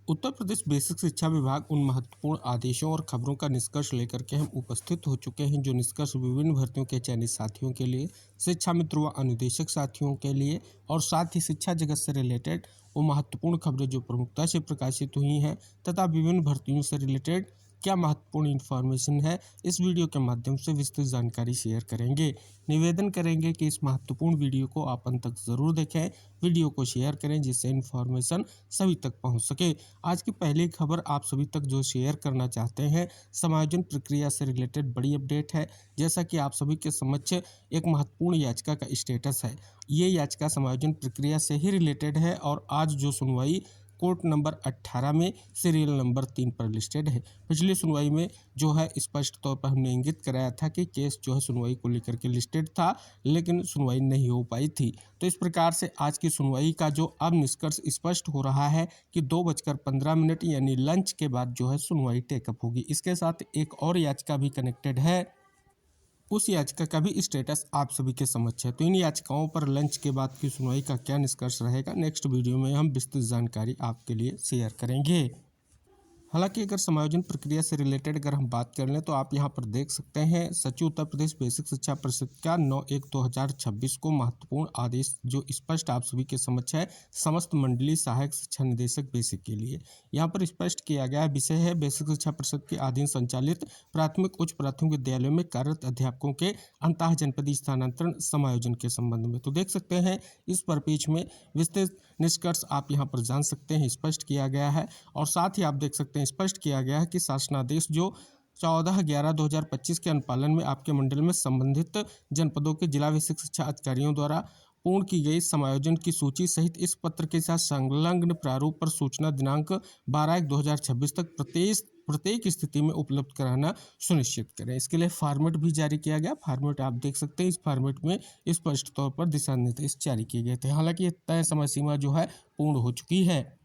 Uttar Pradesh basic शिक्षा विभाग उन महत्वपूर्ण आदेशों और खबरों का निष्कर्ष लेकर के हम उपस्थित हो चुके हैं जो निष्कर्ष विभिन्न भर्तियों के चयनित साथियों के लिए, शिक्षा मित्र व अनुदेशक साथियों के लिए और साथ ही शिक्षा जगत से रिलेटेड वो महत्वपूर्ण खबरें जो प्रमुखता से प्रकाशित हुई हैं तथा विभिन्न भर्तियों से रिलेटेड क्या महत्वपूर्ण इन्फॉर्मेशन है, इस वीडियो के माध्यम से विस्तृत जानकारी शेयर करेंगे। निवेदन करेंगे कि इस महत्वपूर्ण वीडियो को आप अंत तक ज़रूर देखें, वीडियो को शेयर करें जिससे इन्फॉर्मेशन सभी तक पहुंच सके। आज की पहली खबर आप सभी तक जो शेयर करना चाहते हैं, समायोजन प्रक्रिया से रिलेटेड बड़ी अपडेट है। जैसा कि आप सभी के समक्ष एक महत्वपूर्ण याचिका का स्टेटस है। ये याचिका समायोजन प्रक्रिया से ही रिलेटेड है और आज जो सुनवाई कोर्ट नंबर 18 में सीरियल नंबर 3 पर लिस्टेड है। पिछली सुनवाई में जो है स्पष्ट तौर पर हमने इंगित कराया था कि केस जो है सुनवाई को लेकर के लिस्टेड था, लेकिन सुनवाई नहीं हो पाई थी। तो इस प्रकार से आज की सुनवाई का जो अब निष्कर्ष स्पष्ट हो रहा है कि 2:15 यानी लंच के बाद जो है सुनवाई टेकअप होगी। इसके साथ एक और याचिका भी कनेक्टेड है, उस याचिका का भी स्टेटस आप सभी के समक्ष है। तो इन याचिकाओं पर लंच के बाद की सुनवाई का क्या निष्कर्ष रहेगा, नेक्स्ट वीडियो में हम विस्तृत जानकारी आपके लिए शेयर करेंगे। हालांकि अगर समायोजन प्रक्रिया से रिलेटेड अगर हम बात कर लें तो आप यहां पर देख सकते हैं सचिव उत्तर प्रदेश बेसिक शिक्षा परिषद का 9/1/2026 को महत्वपूर्ण आदेश जो स्पष्ट आप सभी के समक्ष है, समस्त मंडलीय सहायक शिक्षा निदेशक बेसिक के लिए यहां पर स्पष्ट किया गया विषय है बेसिक शिक्षा परिषद के अधीन संचालित प्राथमिक उच्च प्राथमिक विद्यालयों में कार्यरत अध्यापकों के अंतः जनपदीय स्थानांतरण समायोजन के संबंध में। तो देख सकते हैं इस पर पेज में विस्तृत निष्कर्ष आप यहाँ पर जान सकते हैं, स्पष्ट किया गया है। और साथ ही आप देख सकते हैं स्पष्ट किया गया है कि शासनादेश जो 14/11/2025 के अनुपालन में आपके मंडल में संबंधित जनपदों के जिला बेसिक शिक्षा अधिकारियों द्वारा पूर्ण की गई समायोजन की सूची सहित इस पत्र के साथ संलग्न प्रारूप पर सूचना दिनांक 12/1/2026 तक प्रत्येक स्थिति में उपलब्ध कराना सुनिश्चित करें। इसके लिए फॉर्मेट भी जारी किया गया। फॉर्मेट आप देख सकते हैं, इस फॉर्मेट में स्पष्ट तौर पर दिशा निर्देश जारी किए गए थे। हालांकि ये तय समय सीमा जो है पूर्ण हो चुकी है।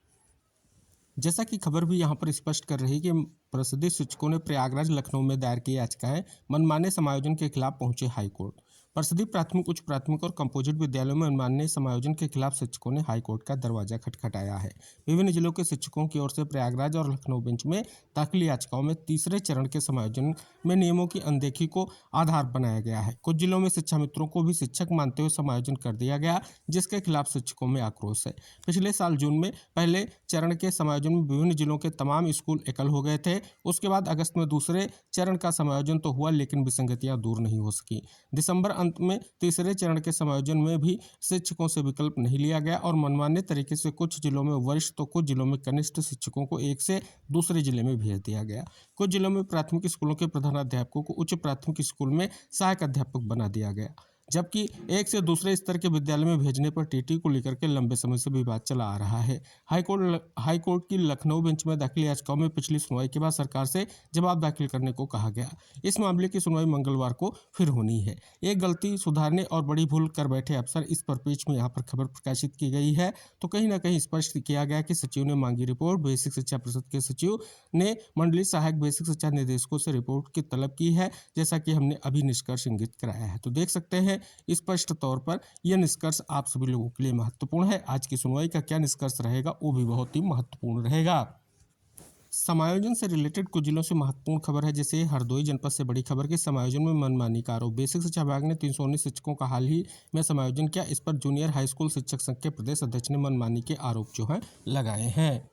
जैसा कि खबर भी यहाँ पर स्पष्ट कर रही है कि प्रसिद्ध शिक्षकों ने प्रयागराज लखनऊ में दायर की याचिकाएं मनमाने समायोजन के खिलाफ पहुंचे हाईकोर्ट। प्रसिद्ध प्राथमिक उच्च प्राथमिक और कंपोजिट विद्यालयों में मनमाने समायोजन के खिलाफ शिक्षकों ने हाईकोर्ट का दरवाजा खटखटाया है। विभिन्न जिलों के शिक्षकों की ओर से प्रयागराज और लखनऊ बेंच में दाखिल याचिकाओं में तीसरे चरण के समायोजन में नियमों की अनदेखी को आधार बनाया गया है। कुछ जिलों में शिक्षा मित्रों को भी शिक्षक मानते हुए समायोजन कर दिया गया, जिसके खिलाफ शिक्षकों में आक्रोश है। पिछले साल जून में पहले चरण के समायोजन में विभिन्न जिलों के तमाम स्कूल एकल हो गए थे। उसके बाद अगस्त में दूसरे चरण का समायोजन तो हुआ, लेकिन विसंगतियां दूर नहीं हो सकी। दिसंबर अंत में तीसरे चरण के समायोजन में भी शिक्षकों से विकल्प नहीं लिया गया और मनमाने तरीके से कुछ जिलों में वरिष्ठ तो कुछ जिलों में कनिष्ठ शिक्षकों को एक से दूसरे जिले में भेज दिया गया। कुछ जिलों में प्राथमिक स्कूलों के प्रधानाध्यापकों को उच्च प्राथमिक स्कूल में सहायक अध्यापक बना दिया गया, जबकि एक से दूसरे स्तर के विद्यालय में भेजने पर टीटी को लेकर के लंबे समय से विवाद चला आ रहा है। हाईकोर्ट की लखनऊ बेंच में दाखिल याचिकाओं में पिछली सुनवाई के बाद सरकार से जवाब दाखिल करने को कहा गया। इस मामले की सुनवाई मंगलवार को फिर होनी है। एक गलती सुधारने और बड़ी भूल कर बैठे अफसर, इस पर पेज में यहाँ पर खबर प्रकाशित की गई है। तो कहीं ना कहीं स्पष्ट किया गया कि सचिव ने मांगी रिपोर्ट। बेसिक शिक्षा परिषद के सचिव ने मंडलीय सहायक बेसिक शिक्षा निदेशकों से रिपोर्ट की तलब की है, जैसा कि हमने अभी निष्कर्ष इंगित कराया है। तो देख सकते हैं स्पष्ट तौर पर यह निष्कर्ष आप सभी लोगों के लिए महत्वपूर्ण है। आज की सुनवाई का क्या निष्कर्ष रहेगा वो भी बहुत ही महत्वपूर्ण रहेगा। समायोजन से रिलेटेड कुछ जिलों से महत्वपूर्ण खबर है, जैसे हरदोई जनपद से बड़ी खबर कि समायोजन में मनमानी का आरोप। बेसिक शिक्षा विभाग ने 319 शिक्षकों का हाल ही में समायोजन किया। इस पर जूनियर हाई स्कूल शिक्षक संघ के प्रदेश अध्यक्ष ने मनमानी के आरोप जो है लगाए हैं।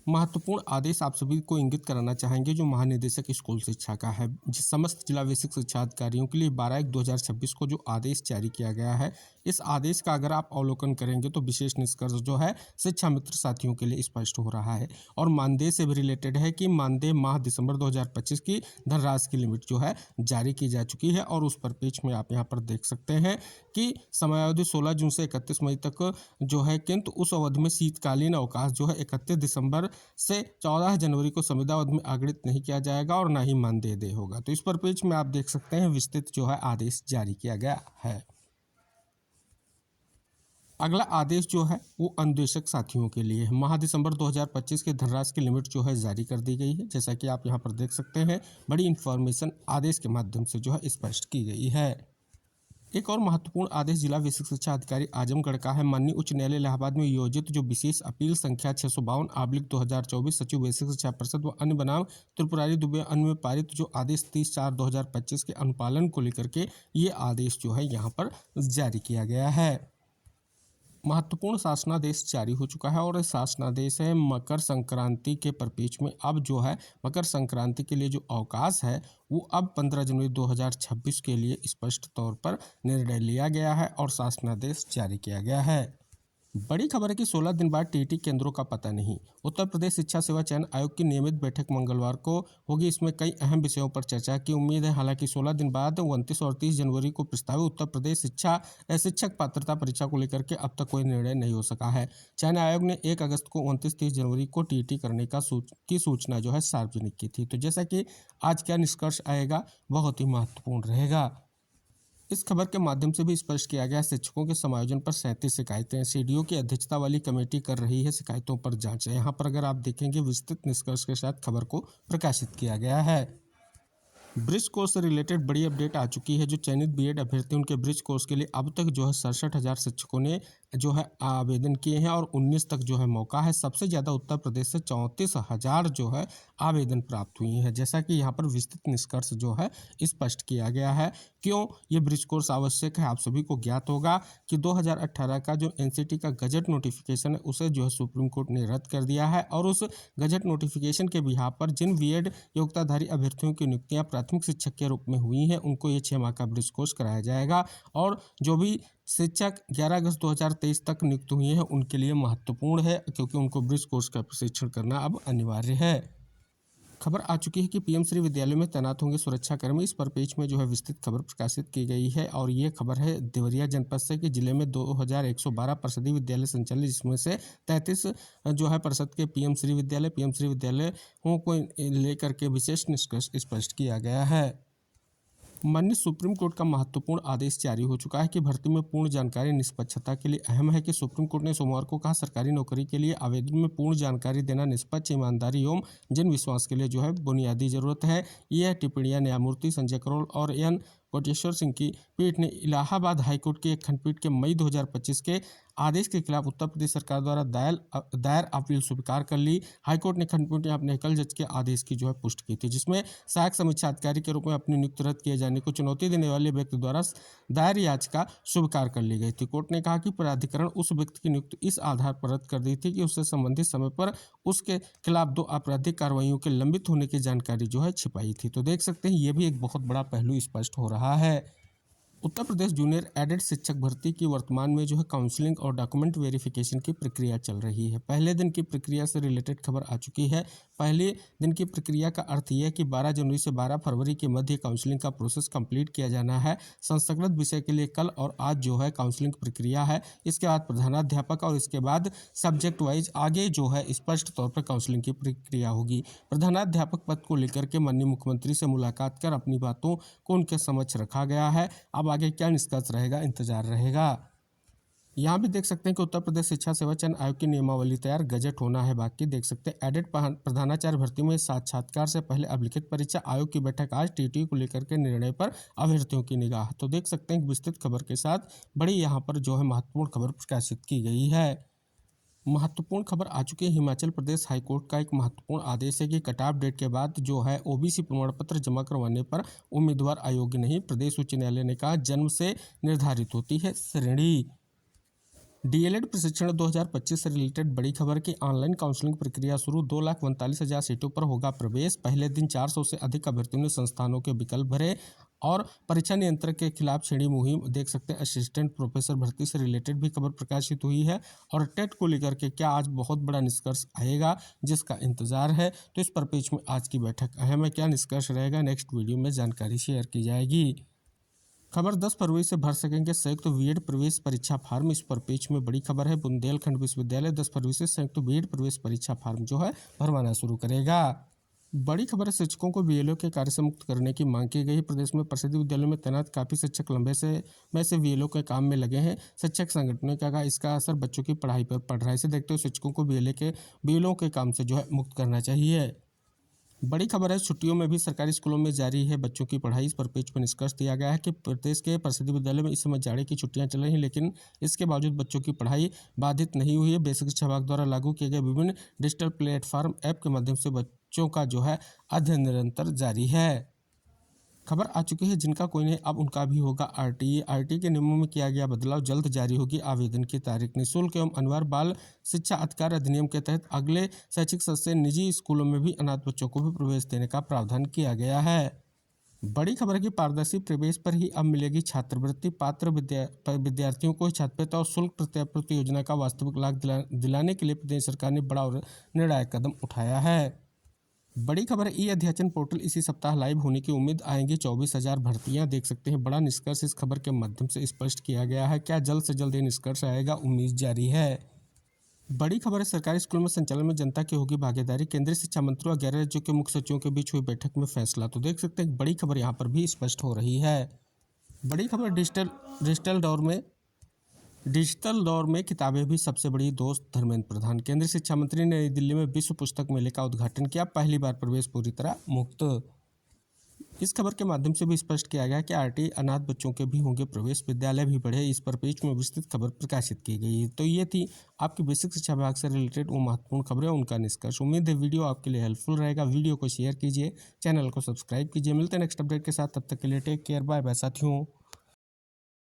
महत्वपूर्ण आदेश आप सभी को इंगित कराना चाहेंगे जो महानिदेशक स्कूल शिक्षा का है। समस्त जिला बेसिक शिक्षा अधिकारियों के लिए 12/1/2026 को जो आदेश जारी किया गया है, इस आदेश का अगर आप अवलोकन करेंगे तो विशेष निष्कर्ष जो है शिक्षा मित्र साथियों के लिए स्पष्ट हो रहा है। और मानदेय से भी रिलेटेड है कि मानदेय माह दिसंबर 2025 की धनराशि की लिमिट जो है जारी की जा चुकी है। और उस पर पेज में आप यहाँ पर देख सकते हैं कि समयावधि 16 जून से 31 मई तक जो है, किंतु उस अवधि में शीतकालीन अवकाश जो है 31 दिसंबर से 14 जनवरी को संविदा अवधि में आगणित नहीं किया जाएगा और ना ही मानदेय होगा। तो इस पर पेज में आप देख सकते हैं विस्तृत जो है आदेश जारी किया गया है। अगला आदेश जो है वो अनुदेशक साथियों के लिए है। माह दिसंबर 2025 के धनराशि की लिमिट जो है जारी कर दी गई है, जैसा कि आप यहाँ पर देख सकते हैं। बड़ी इंफॉर्मेशन आदेश के माध्यम से जो है स्पष्ट की गई है। एक और महत्वपूर्ण आदेश जिला विशिष्ट शिक्षा अधिकारी आजमगढ़ का है। माननीय उच्च न्यायालय इलाहाबाद में योजित जो विशेष अपील संख्या 652/2024 सचिव विशिष्ट शिक्षा परिषद व अन्य बनाम त्रिपुरारी दुबे अन्य में पारित जो आदेश 30/4/2025 के अनुपालन को लेकर के ये आदेश जो है यहाँ पर जारी किया गया है। महत्वपूर्ण शासनादेश जारी हो चुका है और ये शासनादेश है मकर संक्रांति के परिप्रेक्ष्य में अब जो है मकर संक्रांति के लिए जो अवकाश है वो अब 15 जनवरी 2026 के लिए स्पष्ट तौर पर निर्णय लिया गया है और शासनादेश जारी किया गया है। बड़ी खबर है कि 16 दिन बाद टीईटी केंद्रों का पता नहीं। उत्तर प्रदेश शिक्षा सेवा चयन आयोग की नियमित बैठक मंगलवार को होगी। इसमें कई अहम विषयों पर चर्चा की उम्मीद है। हालांकि 16 दिन बाद 29 और 30 जनवरी को प्रस्तावित उत्तर प्रदेश शिक्षक पात्रता परीक्षा को लेकर के अब तक कोई निर्णय नहीं हो सका है। चयन आयोग ने 1 अगस्त को 29-30 जनवरी को टीईटी करने की सूचना जो है सार्वजनिक की थी। तो जैसा कि आज क्या निष्कर्ष आएगा बहुत ही महत्वपूर्ण रहेगा। इस खबर के माध्यम से भी स्पष्ट किया गया शिक्षकों के समायोजन पर 37 शिकायतें सीडीओ की अध्यक्षता वाली कमेटी कर रही है शिकायतों पर जांच। यहाँ पर अगर आप देखेंगे विस्तृत निष्कर्ष के साथ खबर को प्रकाशित किया गया है। ब्रिज कोर्स से रिलेटेड बड़ी अपडेट आ चुकी है। जो चयनित बीएड अभ्यर्थी उनके ब्रिज कोर्स के लिए अब तक जो है 67,000 शिक्षकों ने जो है आवेदन किए हैं और 19 तक जो है मौका है। सबसे ज़्यादा उत्तर प्रदेश से 34,000 जो है आवेदन प्राप्त हुई हैं। जैसा कि यहाँ पर विस्तृत निष्कर्ष जो है स्पष्ट किया गया है। क्यों ये ब्रिज कोर्स आवश्यक है आप सभी को ज्ञात होगा कि 2018 का जो एनसीटी का गजट नोटिफिकेशन है उसे जो है सुप्रीम कोर्ट ने रद्द कर दिया है और उस गजट नोटिफिकेशन के बिहाफ पर जिन बीएड योग्यताधारी अभ्यर्थियों की नियुक्तियां प्राथमिक शिक्षक के रूप में हुई हैं उनको ये 6 माह का ब्रिज कोर्स कराया जाएगा और जो भी शिक्षक 11 अगस्त 2023 तक नियुक्त हुए हैं उनके लिए महत्वपूर्ण है क्योंकि उनको ब्रिज कोर्स का प्रशिक्षण करना अब अनिवार्य है। खबर आ चुकी है कि पीएम श्री विद्यालय में तैनात होंगे सुरक्षाकर्मी। इस पर पेज में जो है विस्तृत खबर प्रकाशित की गई है और ये खबर है देवरिया जनपद से कि जिले में 2112 परिषदीय विद्यालय संचालित जिसमें से 33 जो है परिषद के पीएम श्री विद्यालयों को लेकर के विशेष निष्कर्ष स्पष्ट किया गया है। माननीय सुप्रीम कोर्ट का महत्वपूर्ण आदेश जारी हो चुका है कि भर्ती में पूर्ण जानकारी निष्पक्षता के लिए अहम है कि सुप्रीम कोर्ट ने सोमवार को कहा सरकारी नौकरी के लिए आवेदन में पूर्ण जानकारी देना निष्पक्ष ईमानदारी एवं जन विश्वास के लिए जो है बुनियादी जरूरत है। यह टिप्पणियां न्यायमूर्ति संजय करोल और एन कोटेश्वर सिंह की पीठ ने इलाहाबाद हाईकोर्ट की एक खंडपीठ के मई 2025 के आदेश के खिलाफ उत्तर प्रदेश सरकार द्वारा दायर अपील स्वीकार कर ली। हाईकोर्ट ने खंडपीठ में अपने एकल जज के आदेश की जो है पुष्टि की थी जिसमें सहायक समीक्षा अधिकारी के रूप में अपनी नियुक्ति रद्द किए जाने को चुनौती देने वाले व्यक्ति द्वारा दायर याचिका स्वीकार कर ली गई थी। कोर्ट ने कहा कि प्राधिकरण उस व्यक्ति की नियुक्ति इस आधार पर रद्द कर दी थी कि उससे संबंधित समय पर उसके खिलाफ 2 आपराधिक कार्रवाइयों के लंबित होने की जानकारी जो है छिपाई थी। तो देख सकते हैं ये भी एक बहुत बड़ा पहलू स्पष्ट हो रहा है। उत्तर प्रदेश जूनियर एडेड शिक्षक भर्ती की वर्तमान में जो है काउंसलिंग और डॉक्यूमेंट वेरिफिकेशन की प्रक्रिया चल रही है। पहले दिन की प्रक्रिया से रिलेटेड खबर आ चुकी है। पहले दिन की प्रक्रिया का अर्थ यह है कि 12 जनवरी से 12 फरवरी के मध्य काउंसलिंग का प्रोसेस कंप्लीट किया जाना है। संस्कृत विषय के लिए कल और आज जो है काउंसलिंग प्रक्रिया है। इसके बाद प्रधानाध्यापक और इसके बाद सब्जेक्ट वाइज आगे जो है स्पष्ट तौर पर काउंसलिंग की प्रक्रिया होगी। प्रधानाध्यापक पद को लेकर के माननीय मुख्यमंत्री से मुलाकात कर अपनी बातों को उनके समक्ष रखा गया है। अब आगे क्या निष्कर्ष रहेगा इंतजार रहेगा। यहाँ भी देख सकते हैं कि उत्तर प्रदेश शिक्षा सेवा चयन आयोग की नियमावली तैयार गजट होना है बाकी। देख सकते हैं एडेड प्रधानाचार्य भर्ती में साक्षात्कार से पहले अभिलिखित परीक्षा आयोग की बैठक आज टीटी को लेकर के निर्णय पर अभ्यर्थियों की निगाह। तो देख सकते हैं विस्तृत खबर के साथ बड़ी यहाँ पर जो है महत्वपूर्ण खबर प्रकाशित की गई है। महत्वपूर्ण खबर आ चुकी है। हिमाचल प्रदेश हाईकोर्ट का एक महत्वपूर्ण आदेश है कि कट ऑफ डेट के बाद जो है ओबीसी प्रमाण पत्र जमा करवाने पर उम्मीदवार अयोग्य नहीं। प्रदेश उच्च न्यायालय ने कहा जन्म से निर्धारित होती है श्रेणी। डीएलएड प्रशिक्षण 2025 से रिलेटेड बड़ी खबर की ऑनलाइन काउंसलिंग प्रक्रिया शुरू। 2,39,000 सीटों पर होगा प्रवेश। पहले दिन 400 से अधिक अभ्यर्थियों ने संस्थानों के विकल्प भरे और परीक्षा नियंत्रक के खिलाफ छेड़ी मुहिम। देख सकते हैं असिस्टेंट प्रोफेसर भर्ती से रिलेटेड भी खबर प्रकाशित हुई है और टेट को लेकर के क्या आज बहुत बड़ा निष्कर्ष आएगा जिसका इंतजार है। तो इस पर पेज में आज की बैठक अहम है। क्या निष्कर्ष रहेगा नेक्स्ट वीडियो में जानकारी शेयर की जाएगी। खबर 10 फरवरी से भर सकेंगे संयुक्त बीएड प्रवेश परीक्षा फार्म। इस पर पेज में बड़ी खबर है। बुंदेलखंड विश्वविद्यालय 10 फरवरी से संयुक्त बीएड प्रवेश परीक्षा फार्म जो है भरवाना शुरू करेगा। बड़ी खबर है शिक्षकों को बीएलओ के कार्य से मुक्त करने की मांग की गई। प्रदेश में प्रसिद्ध विद्यालयों में तैनात काफ़ी शिक्षक लंबे समय से बीएलओ के काम में लगे हैं। शिक्षक संगठनों का कहा इसका असर बच्चों की पढ़ाई पर पड़ रहा है। इसे देखते हुए शिक्षकों को बीएलओ के काम से जो है मुक्त करना चाहिए। बड़ी खबर है, छुट्टियों में भी सरकारी स्कूलों में जारी है बच्चों की पढ़ाई। इस पर पेज पर निष्कर्ष दिया गया है कि प्रदेश के प्रसिद्ध विद्यालयों में इस समय जाड़े की छुट्टियां चल रही हैं, लेकिन इसके बावजूद बच्चों की पढ़ाई बाधित नहीं हुई है। बेसिक शिक्षा विभाग द्वारा लागू किए गए विभिन्न डिजिटल प्लेटफॉर्म ऐप के माध्यम से बच्चों का जो है अध्ययन निरंतर जारी है। खबर आ चुकी है, जिनका कोई नहीं अब उनका भी होगा आरटीई के नियमों में किया गया बदलाव, जल्द जारी होगी आवेदन की तारीख। निःशुल्क एवं अनिवार्य बाल शिक्षा अधिकार अधिनियम के तहत अगले शैक्षिक सत्र से निजी स्कूलों में भी अनाथ बच्चों को भी प्रवेश देने का प्रावधान किया गया है। बड़ी खबर है कि पारदर्शी प्रवेश पर ही अब मिलेगी छात्रवृत्ति। पात्र विद्यार्थियों को छात्रवृत्ति और शुल्क प्रत्यावर्ती योजना का वास्तविक लाभ दिलाने के लिए प्रदेश सरकार ने बड़ा और निर्णायक कदम उठाया है। बड़ी खबर है, ई अध्याचन पोर्टल इसी सप्ताह लाइव होने की उम्मीद। आएंगी 24,000 भर्तियां। देख सकते हैं, बड़ा निष्कर्ष इस खबर के माध्यम से स्पष्ट किया गया है। क्या जल्द से जल्द ये निष्कर्ष आएगा? उम्मीद जारी है। बड़ी खबर है, सरकारी स्कूल में संचालन में जनता की होगी भागीदारी। केंद्रीय शिक्षा मंत्री और 11 राज्यों के मुख्य सचिवों के बीच हुई बैठक में फैसला। तो देख सकते हैं, बड़ी खबर यहाँ पर भी स्पष्ट हो रही है। बड़ी खबर, डिजिटल दौर में किताबें भी सबसे बड़ी दोस्त। धर्मेंद्र प्रधान। केंद्रीय शिक्षा मंत्री ने नई दिल्ली में विश्व पुस्तक मेले का उद्घाटन किया। पहली बार प्रवेश पूरी तरह मुफ्त। इस खबर के माध्यम से भी स्पष्ट किया गया कि आरटीई अनाथ बच्चों के भी होंगे प्रवेश, विद्यालय भी बढ़े। इस पर पेज में विस्तृत खबर प्रकाशित की गई। तो ये थी आपकी बेसिक शिक्षा विभाग से रिलेटेड वो महत्वपूर्ण खबरें, उनका निष्कर्ष। उम्मीद है वीडियो आपके लिए हेल्पफुल रहेगा। वीडियो को शेयर कीजिए, चैनल को सब्सक्राइब कीजिए। मिलते हैं नेक्स्ट अपडेट के साथ, तब तक के लिए टेक केयर, बाय बाय साथियों।